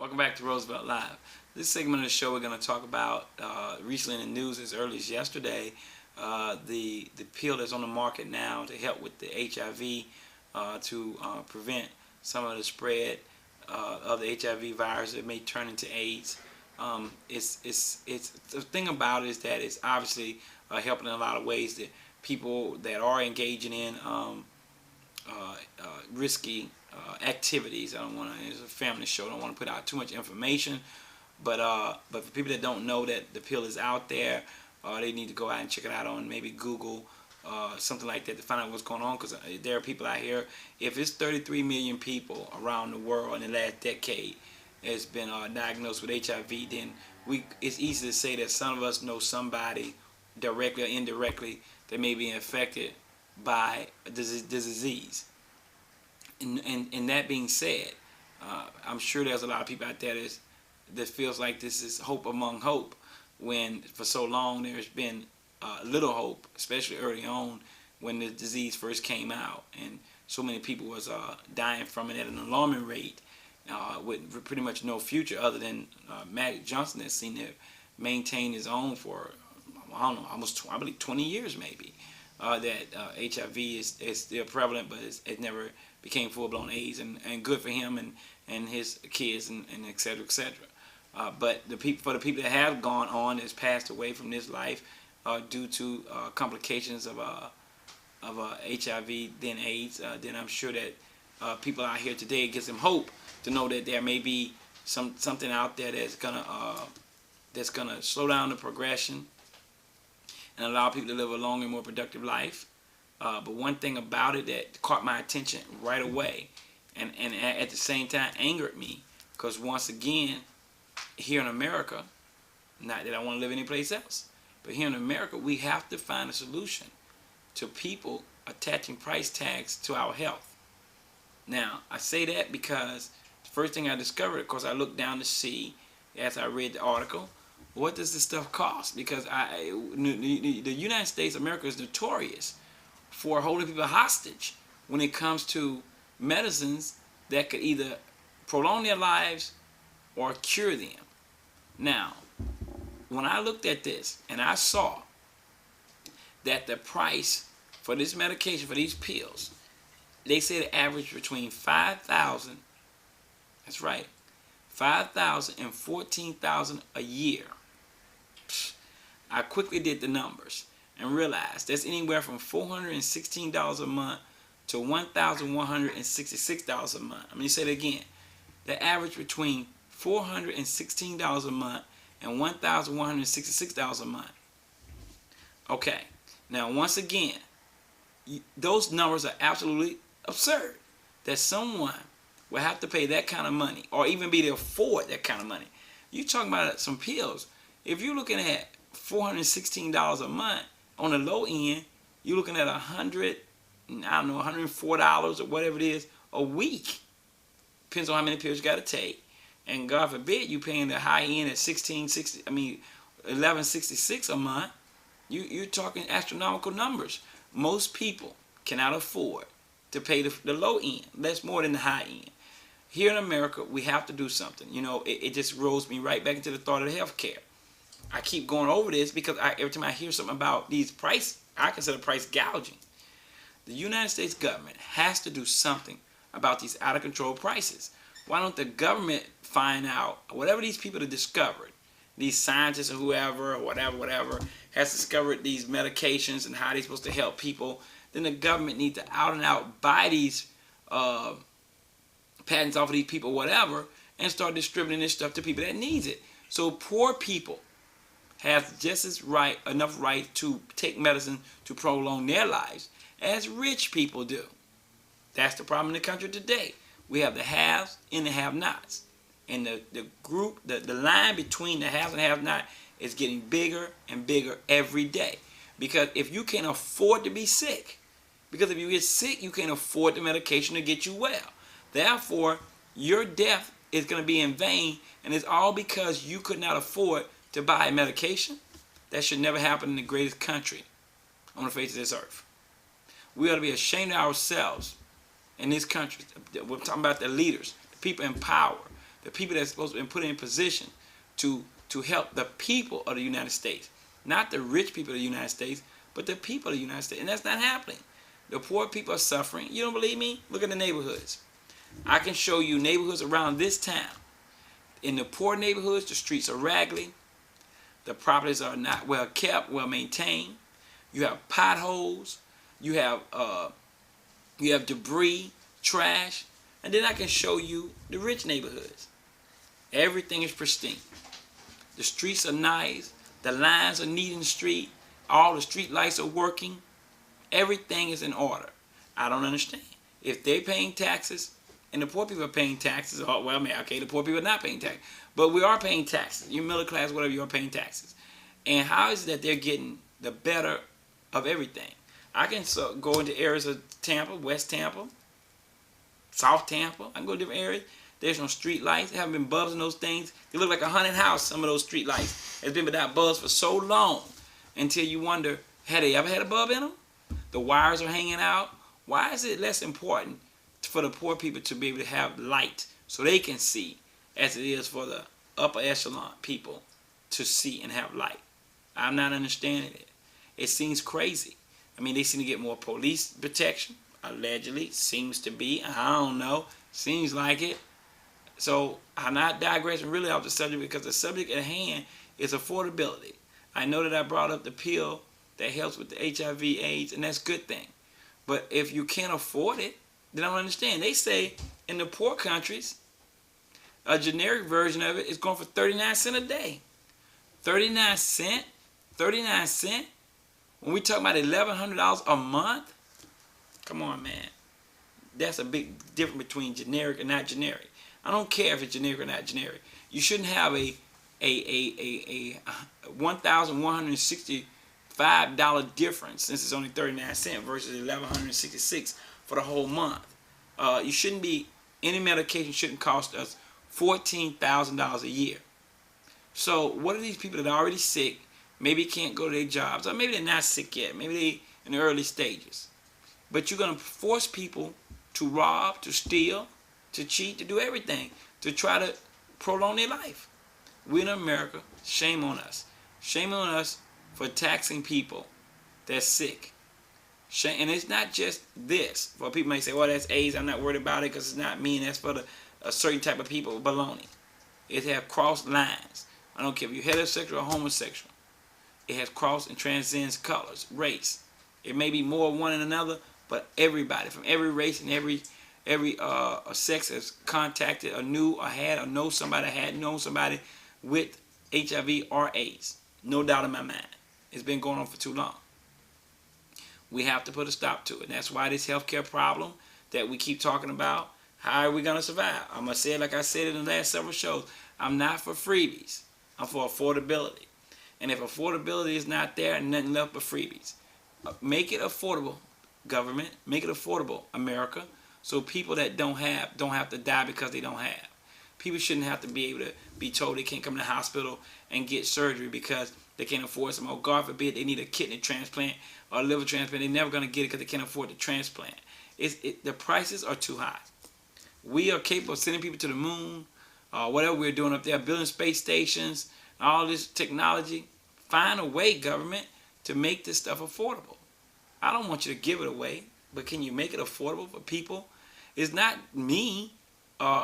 Welcome back to Roosevelt Live. This segment of the show we're going to talk about recently in the news as early as yesterday, the pill that's on the market now to help with the HIV to prevent some of the spread of the HIV virus that may turn into AIDS. It's the thing about it is that it's obviously helping in a lot of ways that people that are engaging in risky activities. I don't want to. It's a family show. I don't want to put out too much information, but for people that don't know that the pill is out there, they need to go out and check it out on maybe Google, something like that, to find out what's going on. Because there are people out here. If it's 33 million people around the world in the last decade has been diagnosed with HIV, then it's easy to say that some of us know somebody directly or indirectly that may be infected by this disease. And that being said, I'm sure there's a lot of people out there that feels like this is hope among hope, when for so long there's been little hope, especially early on when the disease first came out, and so many people was dying from it at an alarming rate, with pretty much no future other than Magic Johnson has seen to maintain his own for, I don't know, almost I believe 20 years maybe. That HIV is still prevalent, but it never became full-blown AIDS, and good for him and his kids and et cetera, et cetera. But for the people that have gone on, has passed away from this life due to complications of HIV then AIDS, then I'm sure that people out here today, it gives them hope to know that there may be something out there that's gonna slow down the progression and allow people to live a longer, more productive life. But one thing about it that caught my attention right away, and at the same time angered me, because once again, here in America, not that I want to live anyplace else, but here in America, we have to find a solution to people attaching price tags to our health. Now, I say that because the first thing I discovered, of course, I looked down to see, as I read the article, what does this stuff cost? Because the United States, America, is notorious for holding people hostage when it comes to medicines that could either prolong their lives or cure them. Now, when I looked at this and I saw that the price for this medication, for these pills, they said it averaged between $5,000, that's right, $5,000 and $14,000 a year. I quickly did the numbers and realized that's anywhere from $416 a month to $1,166 a month. I'm going to say it again. The average between $416 a month and $1,166 a month. Okay. Now, once again, those numbers are absolutely absurd. That someone will have to pay that kind of money, or even be able to afford that kind of money. You're talking about some pills. If you're looking at $416 a month, on the low end, you're looking at $104 or whatever it is a week. Depends on how many pills you got to take. And God forbid you paying the high end at $11.66 a month. You're talking astronomical numbers. Most people cannot afford to pay the low end. That's more than the high end. Here in America, we have to do something. You know, it just rolls me right back into the thought of healthcare. I keep going over this because every time I hear something about these I consider price gouging. The United States government has to do something about these out of control prices. Why don't the government find out whatever these people have discovered, these scientists or whoever or whatever has discovered these medications and how they're supposed to help people, then the government needs to out and out buy these patents off of these people, whatever, and start distributing this stuff to people that needs it. So poor people have just as enough right to take medicine to prolong their lives as rich people do. That's the problem in the country today. We have the haves and the have-nots. And the line between the haves and have-not is getting bigger and bigger every day. Because if you can't afford to be sick, because if you get sick, you can't afford the medication to get you well. Therefore, your death is going to be in vain, and it's all because you could not afford to buy a medication. That should never happen in the greatest country on the face of this earth. We ought to be ashamed of ourselves in this country. We're talking about the leaders, the people in power, the people that's supposed to be put in position to help the people of the United States. Not the rich people of the United States, but the people of the United States. And that's not happening. The poor people are suffering. You don't believe me? Look at the neighborhoods. I can show you neighborhoods around this town. In the poor neighborhoods, the streets are raggedy. The properties are not well kept, well maintained. You have potholes. You have debris, trash. And then I can show you the rich neighborhoods. Everything is pristine. The streets are nice. The lines are neat in the street. All the street lights are working. Everything is in order. I don't understand. If they're paying taxes and the poor people are paying taxes, oh, well, okay, the poor people are not paying taxes. But we are paying taxes. You're middle class, whatever, you are paying taxes. And how is it that they're getting the better of everything? I can go into areas of Tampa, West Tampa, South Tampa. I can go to different areas. There's no street lights. There haven't been bulbs in those things. They look like a haunted house, some of those street lights. It's been without bulbs for so long until you wonder, had they ever had a bulb in them? The wires are hanging out. Why is it less important for the poor people to be able to have light so they can see as it is for the upper echelon people to see and have light? I'm not understanding it. It seems crazy. I mean, they seem to get more police protection, allegedly. Seems to be. I don't know. Seems like it. So I'm not digressing really off the subject because the subject at hand is affordability. I know that I brought up the pill that helps with the HIV/AIDS, and that's a good thing. But if you can't afford it, then I don't understand. They say in the poor countries, a generic version of it is going for 39 cents a day. 39 cents? 39 cents? When we talk about $1,100 a month? Come on, man. That's a big difference between generic and not generic. I don't care if it's generic or not generic. You shouldn't have a $1,165 difference since it's only 39 cents versus $1,166 for the whole month. You shouldn't be, any medication shouldn't cost us $14,000 a year. So what are these people that are already sick, maybe can't go to their jobs, or maybe they're not sick yet, maybe they're in the early stages. But you're going to force people to rob, to steal, to cheat, to do everything, to try to prolong their life. We in America, shame on us. Shame on us for taxing people that's sick. Shame, and it's not just this. For people may say, well, that's AIDS, I'm not worried about it because it's not me, and that's for a certain type of people. Baloney. It has crossed lines. I don't care if you're heterosexual or homosexual. It has crossed and transcends colors, race. It may be more one than another, but everybody from every race and every sex has contacted or knew or had or know somebody had known somebody with HIV or AIDS. No doubt in my mind. It's been going on for too long. We have to put a stop to it. And that's why this healthcare problem that we keep talking about, how are we going to survive? I'm going to say it like I said in the last several shows. I'm not for freebies. I'm for affordability. And if affordability is not there, nothing left but freebies. Make it affordable, government. Make it affordable, America. So people that don't have to die because they don't have. People shouldn't have to be able to be told they can't come to the hospital and get surgery because they can't afford some. Or God forbid they need a kidney transplant or a liver transplant. They're never going to get it because they can't afford the transplant. The prices are too high. We are capable of sending people to the moon, whatever we're doing up there, building space stations, all this technology. Find a way, government, to make this stuff affordable. I don't want you to give it away, but can you make it affordable for people? It's not me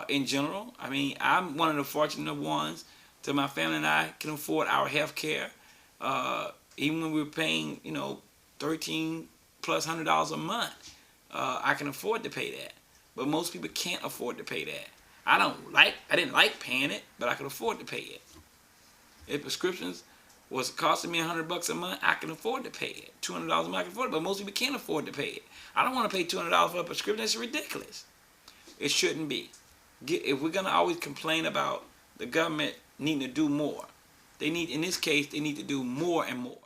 in general. I mean, I'm one of the fortunate ones that my family and I can afford our health care. Even when we're paying, $1,300+ a month, I can afford to pay that. But most people can't afford to pay that. I didn't like paying it, but I could afford to pay it. If prescriptions was costing me $100 a month, I can afford to pay it. $200 a month, I can afford it, but most people can't afford to pay it. I don't want to pay $200 for a prescription. That's ridiculous. It shouldn't be. If we're going to always complain about the government needing to do more, in this case, they need to do more and more.